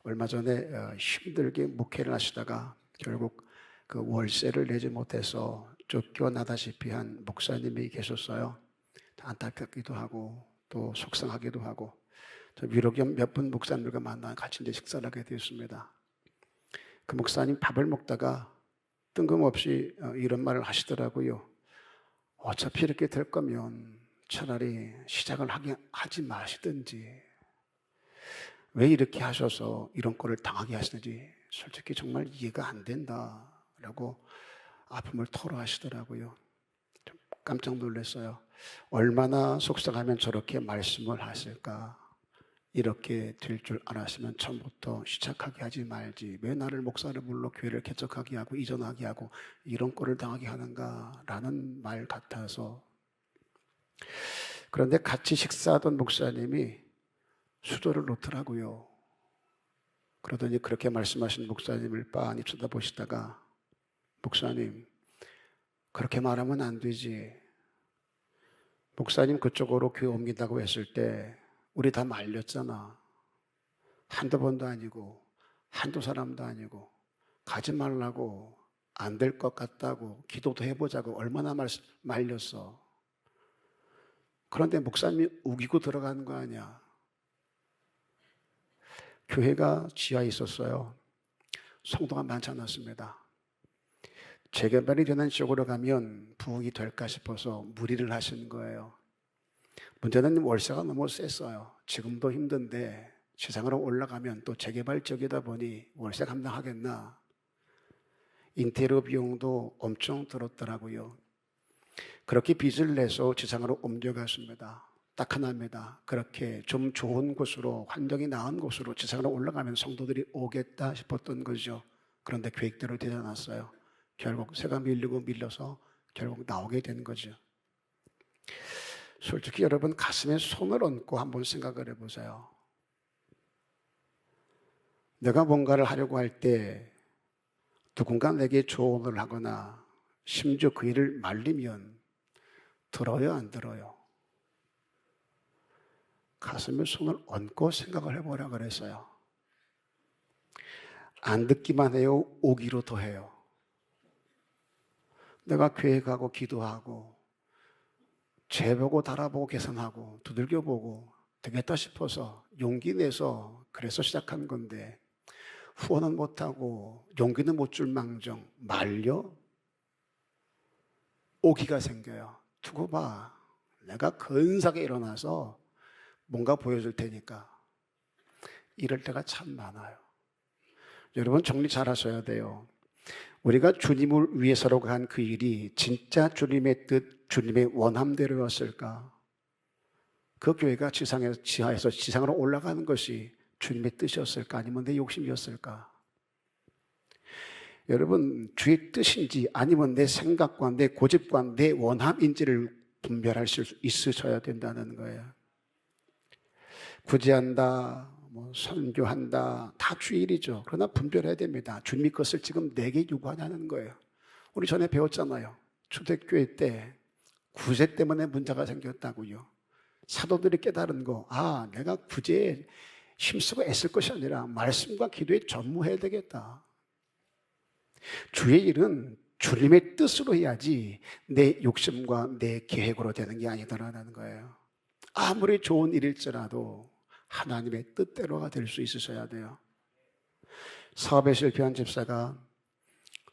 얼마 전에 힘들게 목회를 하시다가 결국 그 월세를 내지 못해서 쫓겨나다시피 한 목사님이 계셨어요. 안타깝기도 하고 또 속상하기도 하고, 저 위로 겸 몇 분 목사님들과 만나 같이 이제 식사를 하게 되었습니다. 그 목사님 밥을 먹다가 뜬금없이 이런 말을 하시더라고요. 어차피 이렇게 될 거면 차라리 시작을 하지 마시든지, 왜 이렇게 하셔서 이런 꼴을 당하게 하시는지 솔직히 정말 이해가 안 된다라고 아픔을 토로하시더라고요. 좀 깜짝 놀랐어요. 얼마나 속상하면 저렇게 말씀을 하실까. 이렇게 될 줄 알았으면 처음부터 시작하게 하지 말지, 왜 나를 목사를 불러 교회를 개척하게 하고 이전하게 하고 이런 꼴을 당하게 하는가라는 말 같아서. 그런데 같이 식사하던 목사님이 수도를 놓더라고요. 그러더니 그렇게 말씀하신 목사님을 빤히 쳐다보시다가, 목사님, 그렇게 말하면 안 되지. 목사님 그쪽으로 교회 옮긴다고 했을 때 우리 다 말렸잖아. 한두 번도 아니고 한두 사람도 아니고, 가지 말라고, 안 될 것 같다고, 기도도 해보자고 얼마나 말렸어. 그런데 목사님이 우기고 들어가는 거 아니야. 교회가 지하에 있었어요. 성도가 많지 않았습니다. 재개발이 되는 쪽으로 가면 부흥이 될까 싶어서 무리를 하시는 거예요. 문제는 월세가 너무 셌어요. 지금도 힘든데 지상으로 올라가면 또 재개발 지역이다 보니 월세 감당하겠나. 인테리어 비용도 엄청 들었더라고요. 그렇게 빚을 내서 지상으로 옮겨갔습니다. 딱 하나입니다. 그렇게 좀 좋은 곳으로, 환경이 나은 곳으로 지상으로 올라가면 성도들이 오겠다 싶었던 거죠. 그런데 계획대로 되지 않았어요. 결국 새가 밀려서 결국 나오게 된 거죠. 솔직히 여러분, 가슴에 손을 얹고 한번 생각을 해보세요. 내가 뭔가를 하려고 할 때 누군가 내게 조언을 하거나 심지어 그 일을 말리면 들어요, 안 들어요? 가슴에 손을 얹고 생각을 해보라 그랬어요. 안 듣기만 해요? 오기로 더 해요? 내가 교회 가고 기도하고 재보고 달아보고 계산하고 두들겨보고 되겠다 싶어서 용기 내서 그래서 시작한 건데, 후원은 못하고 용기는 못 줄 망정 말려? 오기가 생겨요. 두고 봐, 내가 근사하게 일어나서 뭔가 보여줄 테니까. 이럴 때가 참 많아요. 여러분, 정리 잘 하셔야 돼요. 우리가 주님을 위해서로 간 그 일이 진짜 주님의 뜻, 주님의 원함대로였을까? 그 교회가 지하에서 지상으로 올라가는 것이 주님의 뜻이었을까? 아니면 내 욕심이었을까? 여러분, 주의 뜻인지 아니면 내 생각과 내 고집과 내 원함인지를 분별할 수 있으셔야 된다는 거예요. 구제한다, 선교한다, 다 주의 일이죠. 그러나 분별해야 됩니다. 주님의 것을 지금 내게 요구하냐는 거예요. 우리 전에 배웠잖아요. 초대교회 때 구제 때문에 문제가 생겼다고요. 사도들이 깨달은 거, 내가 구제에 힘쓰고 애쓸 것이 아니라 말씀과 기도에 전무해야 되겠다. 주의 일은 주님의 뜻으로 해야지 내 욕심과 내 계획으로 되는 게 아니더라는 거예요. 아무리 좋은 일일지라도 하나님의 뜻대로가 될 수 있으셔야 돼요. 사업에 실패한 집사가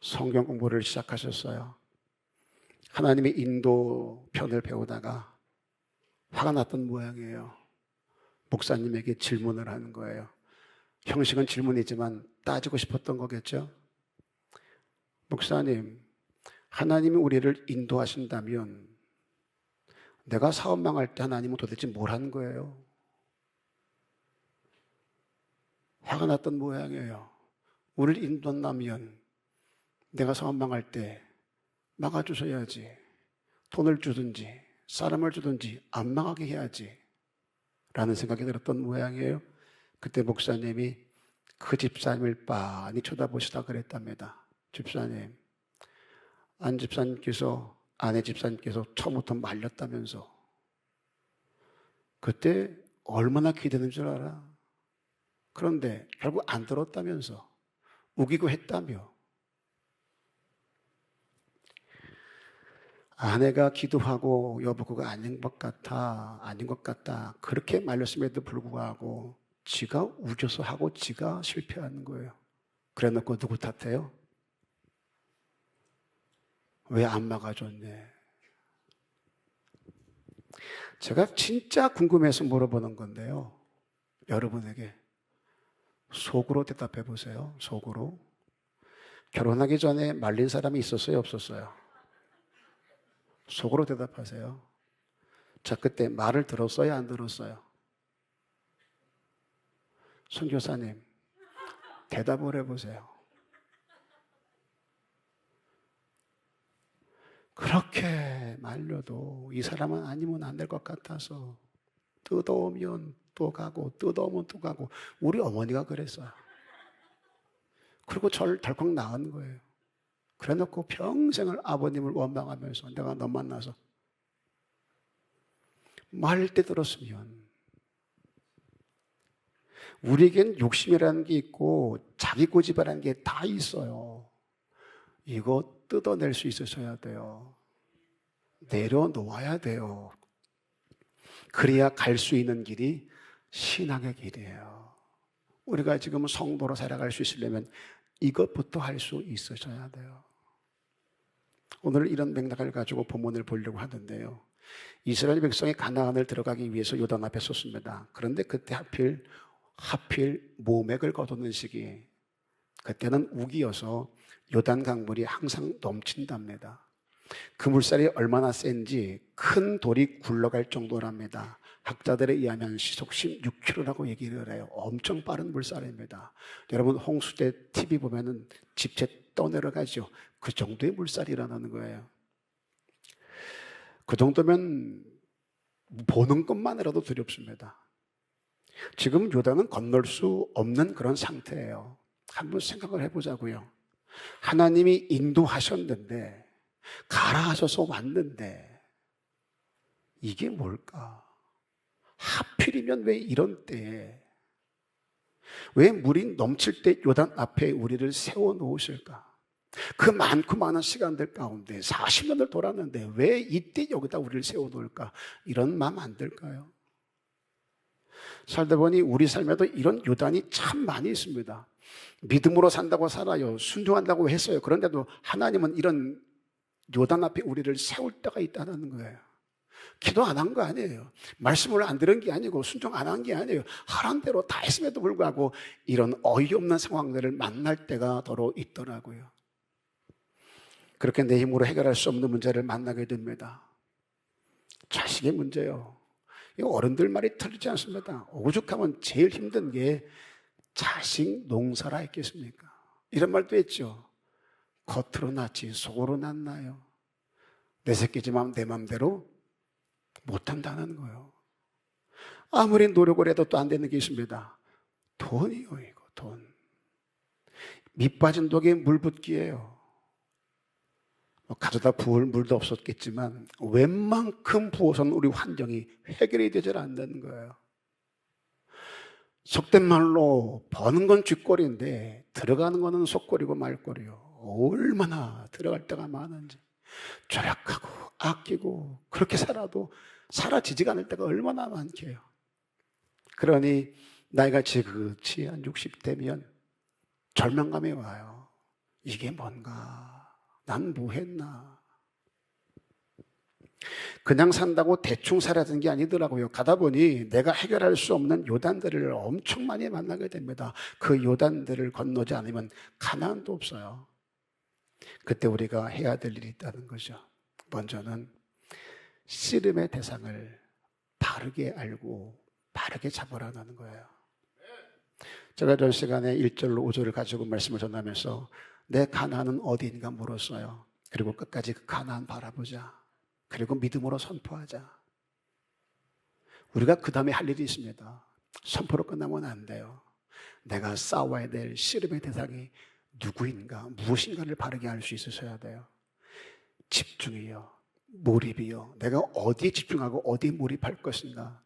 성경 공부를 시작하셨어요. 하나님의 인도 편을 배우다가 화가 났던 모양이에요. 목사님에게 질문을 하는 거예요. 형식은 질문이지만 따지고 싶었던 거겠죠. 목사님, 하나님이 우리를 인도하신다면 내가 사업 망할 때 하나님은 도대체 뭘 하는 거예요? 화가 났던 모양이에요. 우리를 인도한다면 내가 사업 망할 때 막아주셔야지. 돈을 주든지 사람을 주든지 안 망하게 해야지 라는 생각이 들었던 모양이에요. 그때 목사님이 그 집사님을 빤히 쳐다보시다 그랬답니다. 집사님, 안 집사님께서, 아내 집사님께서 처음부터 말렸다면서. 그때 얼마나 기대는 줄 알아? 그런데 결국 안 들었다면서, 우기고 했다며. 아내가 기도하고 여보 그거 아닌 것 같아, 아닌 것 같다 그렇게 말렸음에도 불구하고 지가 우겨서 하고 지가 실패하는 거예요. 그래 놓고 누구 탓해요? 왜 안 막아줬네. 제가 진짜 궁금해서 물어보는 건데요, 여러분에게 속으로 대답해 보세요. 속으로. 결혼하기 전에 말린 사람이 있었어요, 없었어요? 속으로 대답하세요. 자, 그때 말을 들었어요, 안 들었어요? 선교사님, 대답을 해보세요. 그렇게 말려도 이 사람은 아니면 안 될 것 같아서 뜯어오면 또 가고 뜯어오면 또 가고. 우리 어머니가 그랬어요. 그리고 저를 덜컥 낳은 거예요. 그래 놓고 평생을 아버님을 원망하면서 내가 너 만나서 말릴 때 들었으면. 우리에겐 욕심이라는 게 있고 자기 고집이라는 게 다 있어요. 이거 뜯어낼 수 있으셔야 돼요. 내려놓아야 돼요. 그래야 갈 수 있는 길이 신앙의 길이에요. 우리가 지금 성도로 살아갈 수 있으려면 이것부터 할 수 있으셔야 돼요. 오늘 이런 맥락을 가지고 본문을 보려고 하는데요, 이스라엘 백성이 가나안을 들어가기 위해서 요단 앞에 섰습니다. 그런데 그때 하필 모맥을 거두는 시기, 그때는 우기여서 요단 강물이 항상 넘친답니다. 그 물살이 얼마나 센지 큰 돌이 굴러갈 정도랍니다. 학자들에 의하면 시속 16km라고 얘기를 해요. 엄청 빠른 물살입니다. 여러분 홍수 때 TV 보면은 집채 떠내려가죠. 그 정도의 물살이 일어나는 거예요. 그 정도면 보는 것만으로도 두렵습니다. 지금 요단은 건널 수 없는 그런 상태예요. 한번 생각을 해보자고요. 하나님이 인도하셨는데, 가라 하셔서 왔는데 이게 뭘까? 하필이면 왜 이런 때에, 왜 물이 넘칠 때 요단 앞에 우리를 세워놓으실까? 그 많고 많은 시간들 가운데 40년을 돌았는데 왜 이때 여기다 우리를 세워놓을까? 이런 마음 안 들까요? 살다 보니 우리 삶에도 이런 요단이 참 많이 있습니다. 믿음으로 산다고 살아요. 순종한다고 했어요. 그런데도 하나님은 이런 요단 앞에 우리를 세울 때가 있다는 거예요. 기도 안 한 거 아니에요. 말씀을 안 들은 게 아니고 순종 안 한 게 아니에요. 하란 대로 다 했음에도 불구하고 이런 어이없는 상황들을 만날 때가 더러 있더라고요. 그렇게 내 힘으로 해결할 수 없는 문제를 만나게 됩니다. 자식의 문제요. 이거 어른들 말이 틀리지 않습니다. 오죽하면 제일 힘든 게 자식 농사라 했겠습니까? 이런 말도 했죠. 겉으로 낫지 속으로 낫나요? 내 새끼지만 내 맘대로 못한다는 거예요. 아무리 노력을 해도 또 안 되는 게 있습니다. 돈이요, 이거 돈. 밑 빠진 독에 물 붓기예요. 가져다 부을 물도 없었겠지만 웬만큼 부어서는 우리 환경이 해결이 되질 않는 거예요. 속된 말로 버는 건 쥐꼬리인데 들어가는 거는 속꼬리고 말꼬리요. 얼마나 들어갈 때가 많은지. 절약하고 아끼고 그렇게 살아도 사라지지가 않을 때가 얼마나 많게요. 그러니 나이가 지긋이 한 60대면 절망감이 와요. 이게 뭔가? 난 뭐 했나? 그냥 산다고 대충 살아야 게 아니더라고요. 가다 보니 내가 해결할 수 없는 요단들을 엄청 많이 만나게 됩니다. 그 요단들을 건너지 않으면 가나안도 없어요. 그때 우리가 해야 될 일이 있다는 거죠. 먼저는 씨름의 대상을 바르게 알고 바르게 잡으라는 거예요. 제가 전 시간에 1절로 5절을 가지고 말씀을 전하면서 내 가나안은 어디인가 물었어요. 그리고 끝까지 그 가나안 바라보자. 그리고 믿음으로 선포하자. 우리가 그 다음에 할 일이 있습니다. 선포로 끝나면 안 돼요. 내가 싸워야 될 씨름의 대상이 누구인가, 무엇인가를 바르게 알 수 있으셔야 돼요. 집중이요, 몰입이요. 내가 어디에 집중하고 어디에 몰입할 것인가.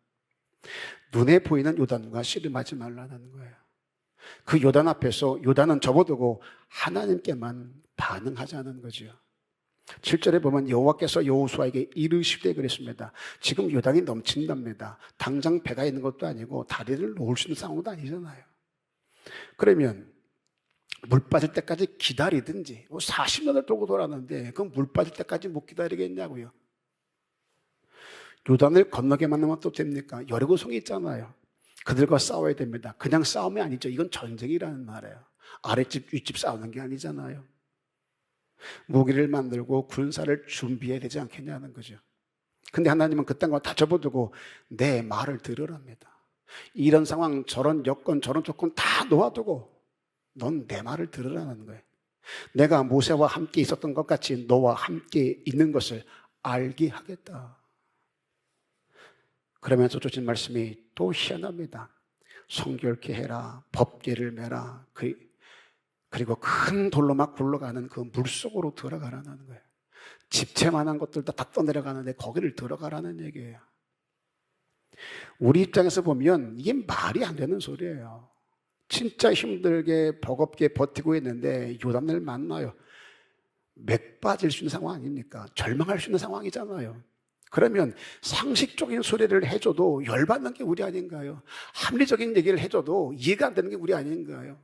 눈에 보이는 요단과 씨름하지 말라는 거예요. 그 요단 앞에서 요단은 접어두고 하나님께만 반응하자는 거죠. 7절에 보면 여호와께서 여호수아에게 이르시되 그랬습니다. 지금 요단이 넘친답니다. 당장 배가 있는 것도 아니고 다리를 놓을 수 있는 상황도 아니잖아요. 그러면 물 빠질 때까지 기다리든지 40년을 돌고 돌았는데 그럼 물 빠질 때까지 못 기다리겠냐고요. 요단을 건너게만 하면 또 됩니까? 여리고성이 있잖아요. 그들과 싸워야 됩니다. 그냥 싸움이 아니죠. 이건 전쟁이라는 말이에요. 아랫집 윗집 싸우는 게 아니잖아요. 무기를 만들고 군사를 준비해야 되지 않겠냐는 거죠. 근데 하나님은 그딴 거 다 접어두고 내 말을 들으랍니다. 이런 상황, 저런 여건, 저런 조건 다 놓아두고 넌 내 말을 들으라는 거예요. 내가 모세와 함께 있었던 것 같이 너와 함께 있는 것을 알게 하겠다. 그러면서 주신 말씀이 또 희한합니다. 성결케 해라, 법궤를 메라, 그리고 큰 돌로 막 굴러가는 그 물속으로 들어가라는 거예요. 집채만한 것들 다 떠내려가는데 거기를 들어가라는 얘기예요. 우리 입장에서 보면 이게 말이 안 되는 소리예요. 진짜 힘들게 버겁게 버티고 있는데 요단을 만나요. 맥 빠질 수 있는 상황 아닙니까? 절망할 수 있는 상황이잖아요. 그러면 상식적인 소리를 해줘도 열받는 게 우리 아닌가요? 합리적인 얘기를 해줘도 이해가 안 되는 게 우리 아닌가요?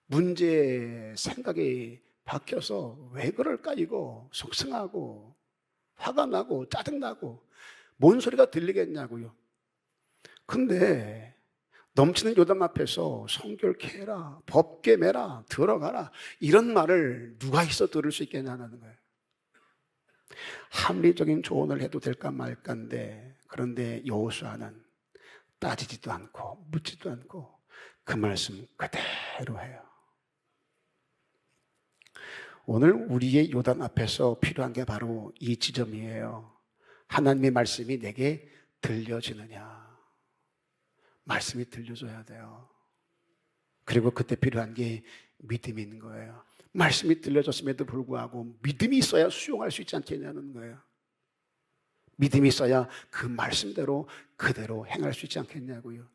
문제 생각이 바뀌어서 왜 그럴까 이거 속상하고 화가 나고 짜증나고 뭔 소리가 들리겠냐고요. 근데 넘치는 요단 앞에서 성결케 해라, 법궤 메라, 들어가라 이런 말을 누가 있어 들을 수 있겠냐는 거예요. 합리적인 조언을 해도 될까 말까인데 그런데 여호수아는 따지지도 않고 묻지도 않고 그 말씀 그대로 해요. 오늘 우리의 요단 앞에서 필요한 게 바로 이 지점이에요. 하나님의 말씀이 내게 들려지느냐. 말씀이 들려줘야 돼요. 그리고 그때 필요한 게 믿음인 거예요. 말씀이 들려졌음에도 불구하고 믿음이 있어야 수용할 수 있지 않겠냐는 거예요. 믿음이 있어야 그 말씀대로 그대로 행할 수 있지 않겠냐고요.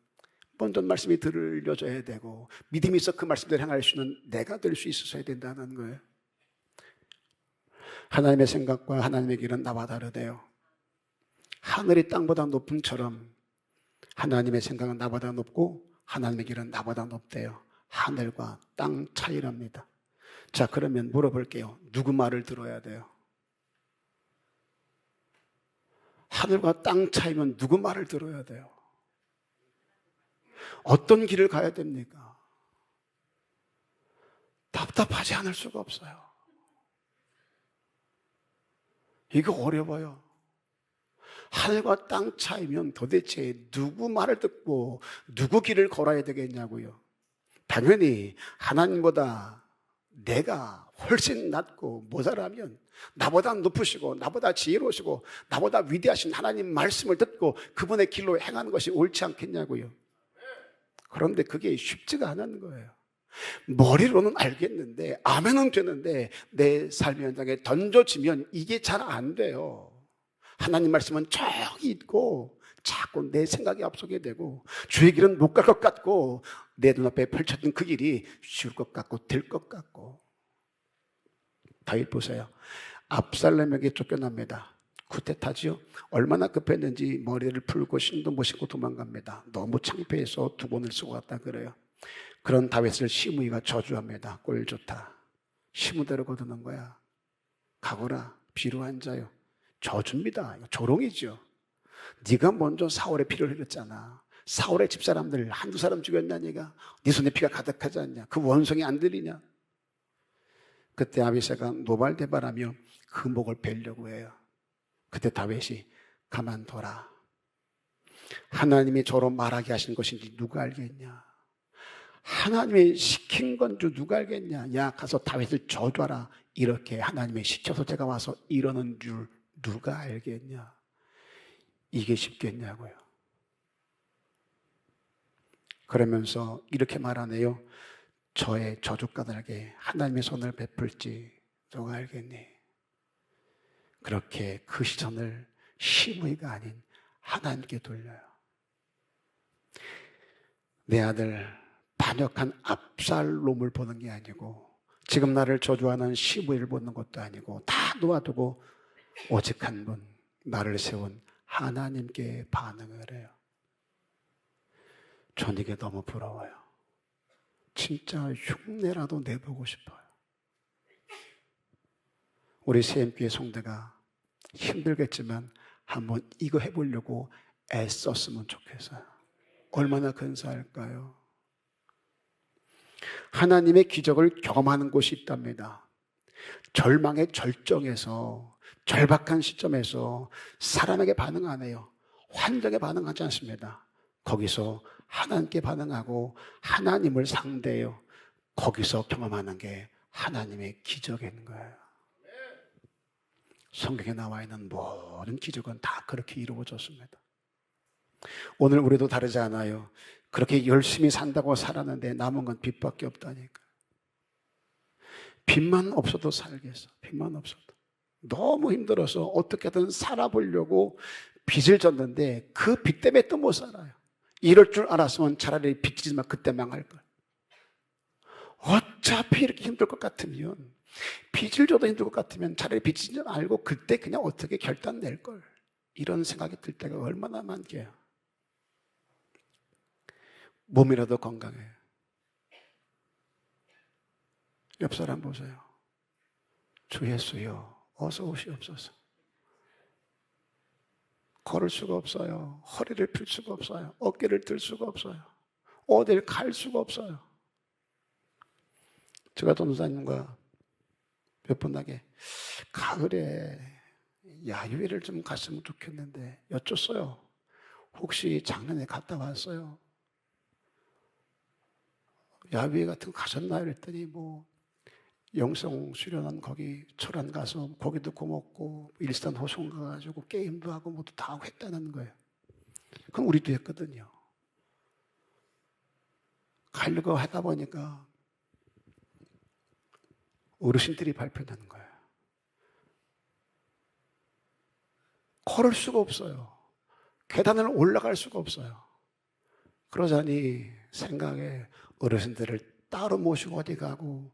먼저 말씀이 들려줘야 되고 믿음이 있어 그 말씀대로 행할 수 있는 내가 될 수 있어야 된다는 거예요. 하나님의 생각과 하나님의 길은 나와 다르대요. 하늘이 땅보다 높음처럼 하나님의 생각은 나보다 높고 하나님의 길은 나보다 높대요. 하늘과 땅 차이랍니다. 자, 그러면 물어볼게요. 누구 말을 들어야 돼요? 하늘과 땅 차이면 누구 말을 들어야 돼요? 어떤 길을 가야 됩니까? 답답하지 않을 수가 없어요. 이거 어려워요. 하늘과 땅 차이면 도대체 누구 말을 듣고 누구 길을 걸어야 되겠냐고요. 당연히 하나님보다 내가 훨씬 낫고 모자라면 나보다 높으시고 나보다 지혜로우시고 나보다 위대하신 하나님 말씀을 듣고 그분의 길로 행하는 것이 옳지 않겠냐고요. 그런데 그게 쉽지가 않은 거예요. 머리로는 알겠는데 아멘은 되는데 내 삶의 현장에 던져지면 이게 잘 안 돼요. 하나님 말씀은 저기 있고 자꾸 내 생각이 앞서게 되고 주의 길은 못 갈 것 같고 내 눈앞에 펼쳐진 그 길이 쉬울 것 같고 될 것 같고. 다윗 보세요. 압살롬에게 쫓겨납니다. 쿠데타지요. 얼마나 급했는지 머리를 풀고 신도 못 신고 도망갑니다. 너무 창피해서 두 번을 쓰고 갔다 그래요. 그런 다윗을 시므이가 저주합니다. 꼴 좋다. 시므대로 거두는 거야. 가거라. 비루한 자요. 저주입니다. 조롱이죠. 네가 먼저 사울의 피를 흘렸잖아. 사울의 집사람들 한두 사람 죽였냐 네가? 네 손에 피가 가득하지 않냐? 그 원성이 안 들리냐? 그때 아비새가 노발대발하며 그 목을 베려고 해요. 그때 다윗이 가만둬라. 하나님이 저로 말하게 하신 것인지 누가 알겠냐? 하나님이 시킨 건 줄 누가 알겠냐? 야 가서 다윗을 저주하라. 이렇게 하나님이 시켜서 제가 와서 이러는 줄 누가 알겠냐? 이게 쉽겠냐고요. 그러면서 이렇게 말하네요. 저의 저주가들에게 하나님의 손을 베풀지 누가 알겠니? 그렇게 그 시선을 시므이가 아닌 하나님께 돌려요. 내 아들 반역한 압살롬을 보는 게 아니고 지금 나를 저주하는 시므이를 보는 것도 아니고 다 놓아두고 오직 한 분, 나를 세운 하나님께 반응을 해요. 전 이게 너무 부러워요. 진짜 흉내라도 내보고 싶어요. 우리 CM교회 성도가 힘들겠지만 한번 이거 해보려고 애썼으면 좋겠어요. 얼마나 근사할까요? 하나님의 기적을 경험하는 곳이 있답니다. 절망의 절정에서, 절박한 시점에서 사람에게 반응 안 해요. 환경에 반응하지 않습니다. 거기서 하나님께 반응하고 하나님을 상대해요. 거기서 경험하는 게 하나님의 기적인 거예요. 성경에 나와 있는 모든 기적은 다 그렇게 이루어졌습니다. 오늘 우리도 다르지 않아요. 그렇게 열심히 산다고 살았는데 남은 건 빚밖에 없다니까. 빚만 없어도 살겠어. 빚만 없어도. 너무 힘들어서 어떻게든 살아보려고 빚을 졌는데 그 빚 때문에 또 못 살아요. 이럴 줄 알았으면 차라리 빚 지지 마. 그때 망할걸. 어차피 이렇게 힘들 것 같으면, 빚을 줘도 힘들 것 같으면 차라리 빚지지 말고 그때 그냥 어떻게 결단 낼걸. 이런 생각이 들 때가 얼마나 많게요. 몸이라도 건강해요. 옆 사람 보세요. 주 예수여 어서 오시옵소서. 걸을 수가 없어요. 허리를 펼 수가 없어요. 어깨를 들 수가 없어요. 어딜 갈 수가 없어요. 제가 전도사님과 몇 번 나게 가을에 야유회를 좀 갔으면 좋겠는데 여쭸어요. 혹시 작년에 갔다 왔어요? 야유회 같은 거 가셨나요? 그랬더니 뭐 영성 수련원 거기 철원 가서 고기도 구워 먹고 일산 호송 가가지고 게임도 하고 뭐도 다 하고 했다는 거예요. 그럼 우리도 했거든요. 가려고 하다 보니까 어르신들이 발표하는 거예요. 걸을 수가 없어요. 계단을 올라갈 수가 없어요. 그러자니 생각에 어르신들을 따로 모시고 어디 가고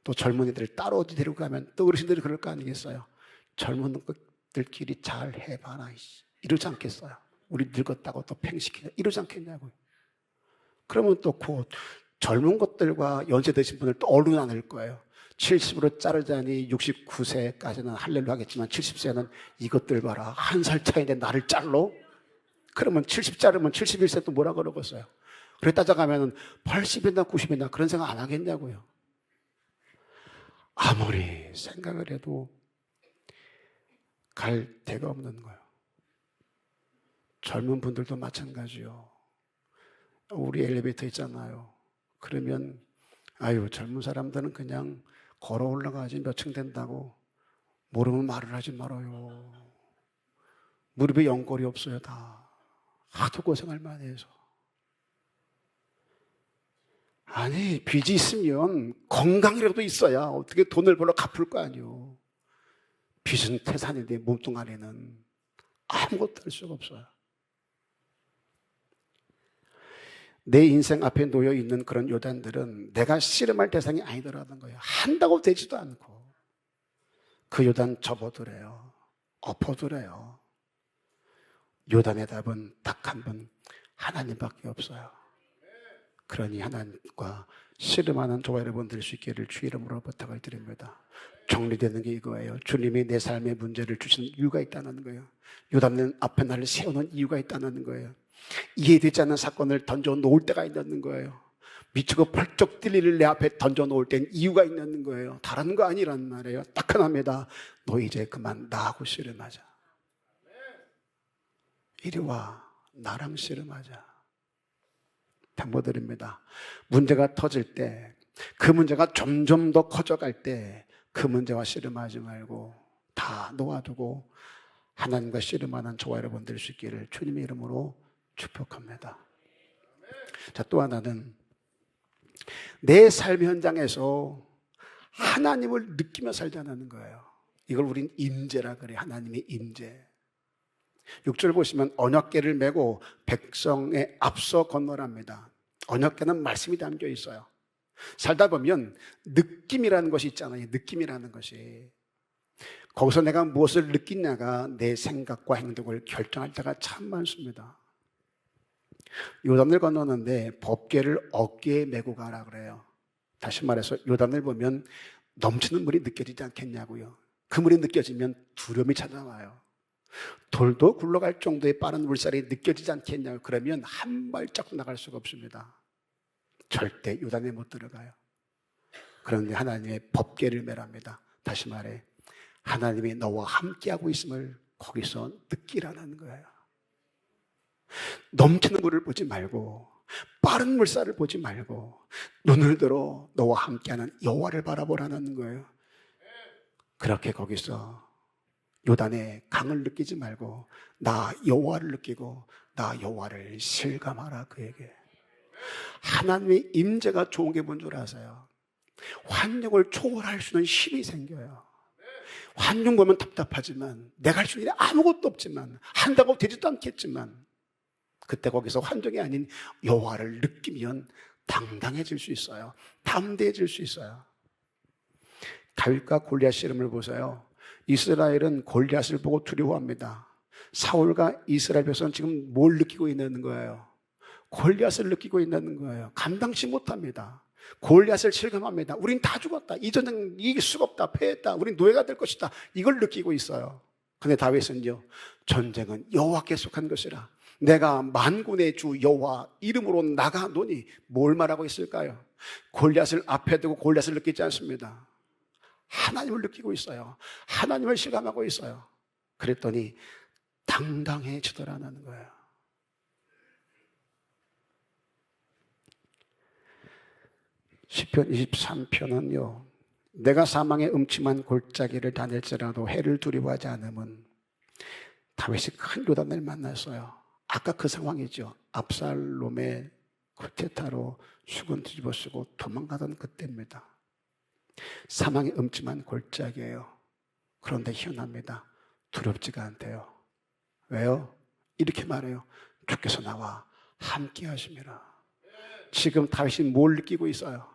또 젊은이들을 따로 어디 데리고 가면 또 어르신들이 그럴 거 아니겠어요? 젊은 것들끼리 잘 해봐라. 이러지 않겠어요? 우리 늙었다고 또 팽시키냐? 이러지 않겠냐고요. 그러면 또 곧 젊은 것들과 연세 드신 분들 또 얼른 안 할 거예요. 70으로 자르자니 69세까지는 할렐루 하겠지만 70세는 이것들 봐라. 한 살 차이인데 나를 잘로? 그러면 70 자르면 71세 또 뭐라 그러겠어요? 그래 따져가면 80이나 90이나 그런 생각 안 하겠냐고요. 아무리 생각을 해도 갈 데가 없는 거예요. 젊은 분들도 마찬가지요. 우리 엘리베이터 있잖아요. 그러면 아유 젊은 사람들은 그냥 걸어 올라가지 몇 층 된다고 모르면 말을 하지 말아요. 무릎에 연골이 없어요. 다 하도 고생할 만해서. 아니 빚이 있으면 건강이라도 있어야 어떻게 돈을 벌어 갚을 거 아니에요. 빚은 태산인데 몸뚱아리는 아무것도 할 수가 없어요. 내 인생 앞에 놓여 있는 그런 요단들은 내가 씨름할 대상이 아니더라는 거예요. 한다고 되지도 않고 그 요단 접어두래요. 엎어두래요. 요단의 답은 딱 한 분 하나님밖에 없어요. 그러니 하나님과 씨름하는 저와 여러분 될 수 있기를 주 이름으로 부탁을 드립니다. 정리되는 게 이거예요. 주님이 내 삶의 문제를 주시는 이유가 있다는 거예요. 요단 앞에 나를 세우는 이유가 있다는 거예요. 이해되지 않는 사건을 던져 놓을 때가 있는 거예요. 미치고 펄쩍 뛸 일을 내 앞에 던져 놓을 땐 이유가 있는 거예요. 다른 거 아니란 말이에요. 딱 하나입니다. 너 이제 그만 나하고 씨름하자. 이리 와 나랑 씨름하자. 당부드립니다. 문제가 터질 때, 그 문제가 점점 더 커져갈 때 그 문제와 씨름하지 말고 다 놓아두고 하나님과 씨름하는 저와 여러분 될 수 있기를 주님의 이름으로 축복합니다. 자, 또 하나는 내 삶 현장에서 하나님을 느끼며 살자는 거예요. 이걸 우린 임재라 그래요. 하나님의 임재. 6절 보시면 언약궤를 메고 백성에 앞서 건너랍니다. 언약궤는 말씀이 담겨 있어요. 살다 보면 느낌이라는 것이 있잖아요. 느낌이라는 것이. 거기서 내가 무엇을 느끼냐가 내 생각과 행동을 결정할 때가 참 많습니다. 요단을 건너는데 법궤를 어깨에 메고 가라 그래요. 다시 말해서 요단을 보면 넘치는 물이 느껴지지 않겠냐고요. 그 물이 느껴지면 두려움이 찾아와요. 돌도 굴러갈 정도의 빠른 물살이 느껴지지 않겠냐고. 그러면 한 발자국 나갈 수가 없습니다. 절대 요단에 못 들어가요. 그런데 하나님의 법궤를 매랍니다. 다시 말해 하나님이 너와 함께하고 있음을 거기서 느끼라는 거예요. 넘치는 물을 보지 말고 빠른 물살을 보지 말고 눈을 들어 너와 함께하는 여호와를 바라보라는 거예요. 그렇게 거기서 요단의 강을 느끼지 말고 나 여호와를 느끼고 나 여호와를 실감하라 그에게. 하나님의 임재가 좋은 게 뭔 줄 아세요? 환경을 초월할 수 있는 힘이 생겨요. 환경 보면 답답하지만 내가 할 수 있는 일이 아무것도 없지만 한다고 되지도 않겠지만 그때 거기서 환경이 아닌 여호와를 느끼면 당당해질 수 있어요. 담대해질 수 있어요. 다윗과 골리앗 씨름을 보세요. 이스라엘은 골리앗을 보고 두려워합니다. 사울과 이스라엘 백성은 지금 뭘 느끼고 있는 거예요? 골리앗을 느끼고 있는 거예요. 감당치 못합니다. 골리앗을 실감합니다. 우린 다 죽었다. 이 전쟁 이길 수가 없다. 패했다. 우린 노예가 될 것이다. 이걸 느끼고 있어요. 근데 다윗은요, 전쟁은 여호와께 속한 것이라 내가 만군의 주 여호와 이름으로 나가노니 뭘 말하고 있을까요? 골리앗을 앞에 두고 골리앗을 느끼지 않습니다. 하나님을 느끼고 있어요. 하나님을 실감하고 있어요. 그랬더니 당당해지더라는 거예요. 시편 23편은요, 내가 사망의 음침한 골짜기를 다닐지라도 해를 두려워하지 않음은 다윗이 큰 요단을 만났어요. 아까 그 상황이죠. 압살롬의 쿠데타로 수군 뒤집어 쓰고 도망가던 그때입니다. 사망의 음침한 골짜기예요. 그런데 희한합니다. 두렵지가 않대요. 왜요? 이렇게 말해요. 주께서 나와 함께 하심이라. 지금 다윗이 뭘 느끼고 있어요?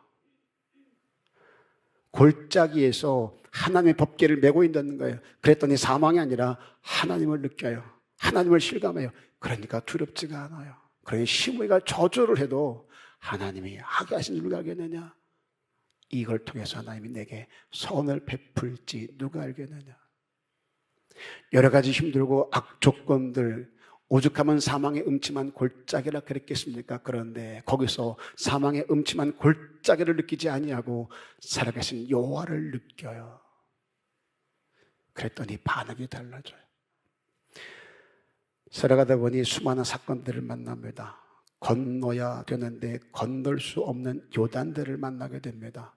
골짜기에서 하나님의 법궤를 메고 있는 거예요. 그랬더니 사망이 아니라 하나님을 느껴요. 하나님을 실감해요. 그러니까 두렵지가 않아요. 그러니 시므이가 저주를 해도 하나님이 하게 하신 일을 알겠느냐? 이걸 통해서 하나님이 내게 선을 베풀지 누가 알겠느냐? 여러 가지 힘들고 악조건들, 오죽하면 사망의 음침한 골짜기라 그랬겠습니까? 그런데 거기서 사망의 음침한 골짜기를 느끼지 아니하고 살아계신 여호와를 느껴요. 그랬더니 반응이 달라져요. 살아가다 보니 수많은 사건들을 만납니다. 건너야 되는데 건널 수 없는 요단들을 만나게 됩니다.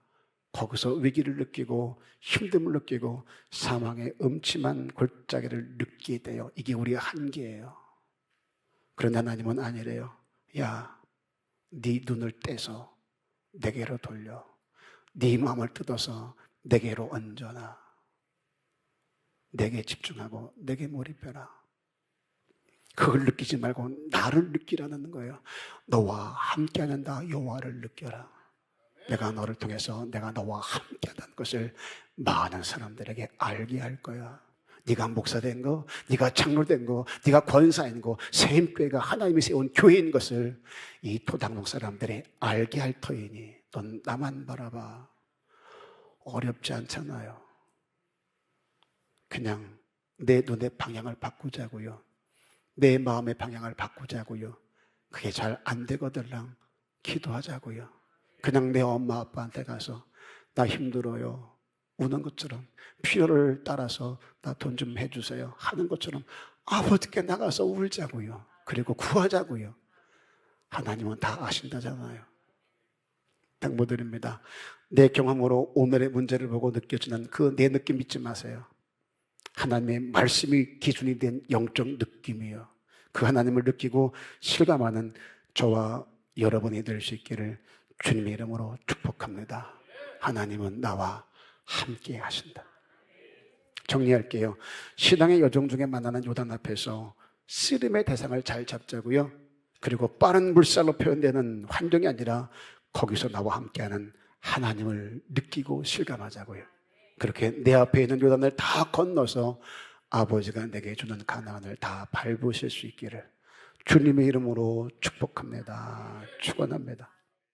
거기서 위기를 느끼고 힘듦을 느끼고 사망의 음침한 골짜기를 느끼게 돼요. 이게 우리의 한계예요. 그런데 하나님은 아니래요. 야, 네 눈을 떼서 내게로 돌려. 네 마음을 뜯어서 내게로 얹어놔. 내게 집중하고 내게 몰입해라. 그걸 느끼지 말고 나를 느끼라는 거예요. 너와 함께하는 나 여호와를 느껴라. 내가 너를 통해서 내가 너와 함께하는 것을 많은 사람들에게 알게 할 거야. 네가 목사된 거, 네가 장로된 거, 네가 권사인 거, 세임교회가 하나님이 세운 교회인 것을 이 토당동 사람들이 알게 할 터이니 넌 나만 바라봐. 어렵지 않잖아요. 그냥 내 눈의 방향을 바꾸자고요. 내 마음의 방향을 바꾸자고요. 그게 잘 안 되거들랑 기도하자고요. 그냥 내 엄마 아빠한테 가서 나 힘들어요 우는 것처럼, 필요를 따라서 나 돈 좀 해주세요 하는 것처럼 아버지께 나가서 울자고요. 그리고 구하자고요. 하나님은 다 아신다잖아요. 당부드립니다. 내 경험으로 오늘의 문제를 보고 느껴지는 그 내 느낌 믿지 마세요. 하나님의 말씀이 기준이 된 영적 느낌이요. 그 하나님을 느끼고 실감하는 저와 여러분이 될 수 있기를 주님의 이름으로 축복합니다. 하나님은 나와 함께 하신다. 정리할게요. 신앙의 여정 중에 만나는 요단 앞에서 씨름의 대상을 잘 잡자고요. 그리고 빠른 물살로 표현되는 환경이 아니라 거기서 나와 함께하는 하나님을 느끼고 실감하자고요. 그렇게 내 앞에 있는 요단을 다 건너서 아버지가 내게 주는 가나안을 다 밟으실 수 있기를 주님의 이름으로 축복합니다. 축원합니다.